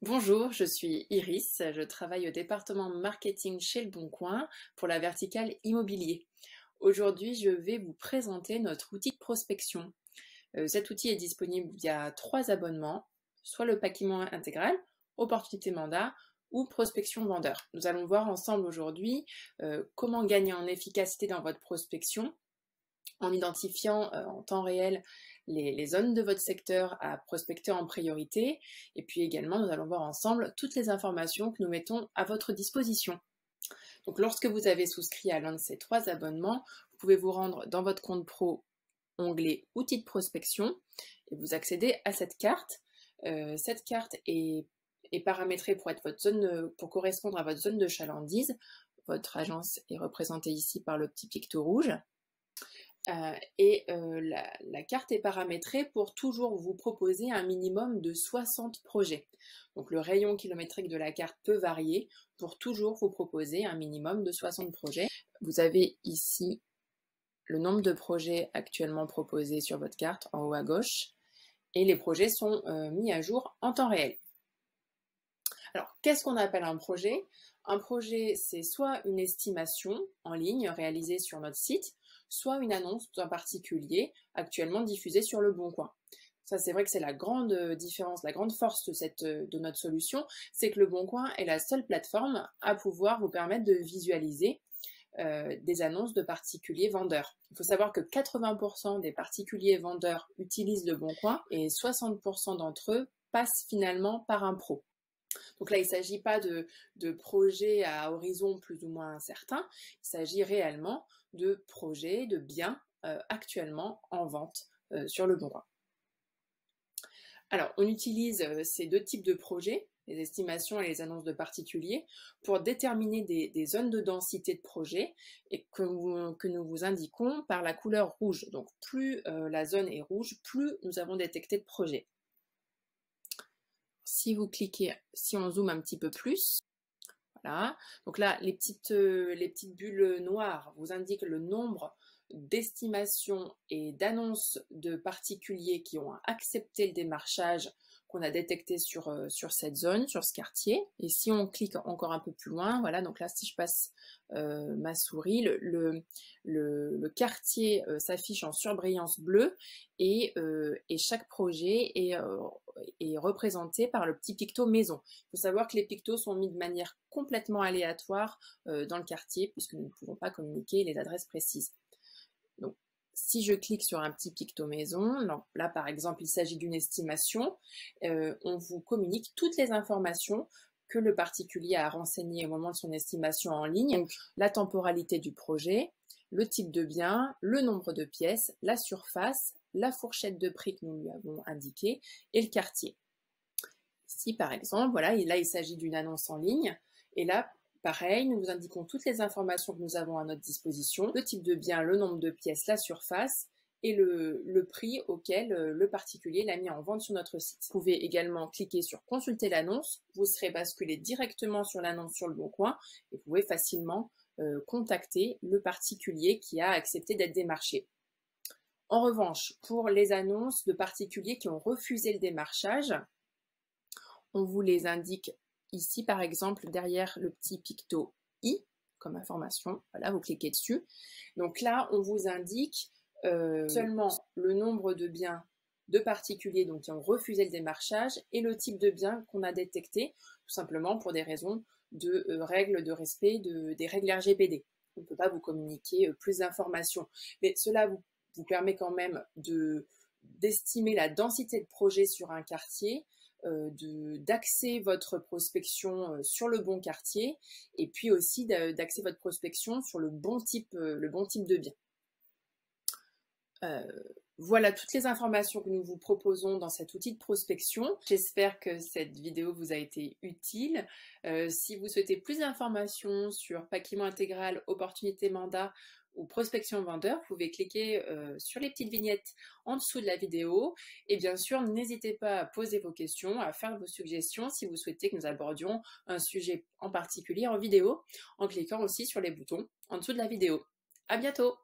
Bonjour, je suis Iris, je travaille au département marketing chez Le Bon Coin pour la verticale immobilier. Aujourd'hui, je vais vous présenter notre outil de prospection. Cet outil est disponible via 3 abonnements, soit le pack IMO intégral, opportunité mandat ou prospection vendeur. Nous allons voir ensemble aujourd'hui comment gagner en efficacité dans votre prospection en identifiant en temps réel les zones de votre secteur à prospecter en priorité. Et puis également, nous allons voir ensemble toutes les informations que nous mettons à votre disposition. Donc lorsque vous avez souscrit à l'un de ces 3 abonnements, vous pouvez vous rendre dans votre compte pro, onglet outils de prospection, et vous accédez à cette carte. Cette carte est paramétrée pour être votre zone, pour correspondre à votre zone de chalandise. Votre agence est représentée ici par le petit picto rouge. La carte est paramétrée pour toujours vous proposer un minimum de 60 projets. Donc le rayon kilométrique de la carte peut varier pour toujours vous proposer un minimum de 60 projets. Vous avez ici le nombre de projets actuellement proposés sur votre carte en haut à gauche et les projets sont mis à jour en temps réel. Alors, qu'est-ce qu'on appelle un projet? Un projet, c'est soit une estimation en ligne réalisée sur notre site, soit une annonce d'un particulier actuellement diffusée sur Le Bon Coin. Ça, c'est vrai que c'est la grande différence, la grande force de notre solution, c'est que Le Bon Coin est la seule plateforme à pouvoir vous permettre de visualiser des annonces de particuliers vendeurs. Il faut savoir que 80% des particuliers vendeurs utilisent Le Bon Coin et 60% d'entre eux passent finalement par un pro. Donc là, il ne s'agit pas de projets à horizon plus ou moins incertain, il s'agit réellement de projets, de biens actuellement en vente sur Le Bon Coin. Alors, on utilise ces 2 types de projets, les estimations et les annonces de particuliers, pour déterminer des zones de densité de projets et que nous vous indiquons par la couleur rouge. Donc, plus la zone est rouge, plus nous avons détecté de projets. Si vous cliquez, si on zoome un petit peu plus, voilà. Donc là, les petites bulles noires vous indiquent le nombre d'estimations et d'annonces de particuliers qui ont accepté le démarchage qu'on a détecté sur cette zone, sur ce quartier. Et si on clique encore un peu plus loin, voilà, donc là, si je passe ma souris, le quartier s'affiche en surbrillance bleue et chaque projet est représenté par le petit picto maison. Il faut savoir que les pictos sont mis de manière complètement aléatoire dans le quartier puisque nous ne pouvons pas communiquer les adresses précises. Donc, si je clique sur un petit picto maison, là par exemple il s'agit d'une estimation, on vous communique toutes les informations que le particulier a renseignées au moment de son estimation en ligne, donc la temporalité du projet, le type de bien, le nombre de pièces, la surface, la fourchette de prix que nous lui avons indiquée et le quartier. Ici par exemple, voilà, là il s'agit d'une annonce en ligne et là pareil, nous vous indiquons toutes les informations que nous avons à notre disposition, le type de bien, le nombre de pièces, la surface et le prix auquel le particulier l'a mis en vente sur notre site. Vous pouvez également cliquer sur consulter l'annonce, vous serez basculé directement sur l'annonce sur Le Bon Coin et vous pouvez facilement contacter le particulier qui a accepté d'être démarché. En revanche, pour les annonces de particuliers qui ont refusé le démarchage, on vous les indique ici, par exemple, derrière le petit picto I, comme information. Voilà, vous cliquez dessus. Donc là, on vous indique seulement le nombre de biens de particuliers donc, qui ont refusé le démarchage et le type de bien qu'on a détecté, tout simplement pour des raisons de règles de respect des règles RGPD. On ne peut pas vous communiquer plus d'informations. Mais cela vous permet quand même d'estimer la densité de projet sur un quartier, d'axer votre prospection sur le bon quartier et puis aussi d'axer votre prospection sur le bon type de bien. Voilà toutes les informations que nous vous proposons dans cet outil de prospection. J'espère que cette vidéo vous a été utile. Si vous souhaitez plus d'informations sur pack IMO intégral, opportunité mandat ou prospection vendeur, vous pouvez cliquer sur les petites vignettes en dessous de la vidéo. Et bien sûr, n'hésitez pas à poser vos questions, à faire vos suggestions si vous souhaitez que nous abordions un sujet en particulier en vidéo, en cliquant aussi sur les boutons en dessous de la vidéo. À bientôt!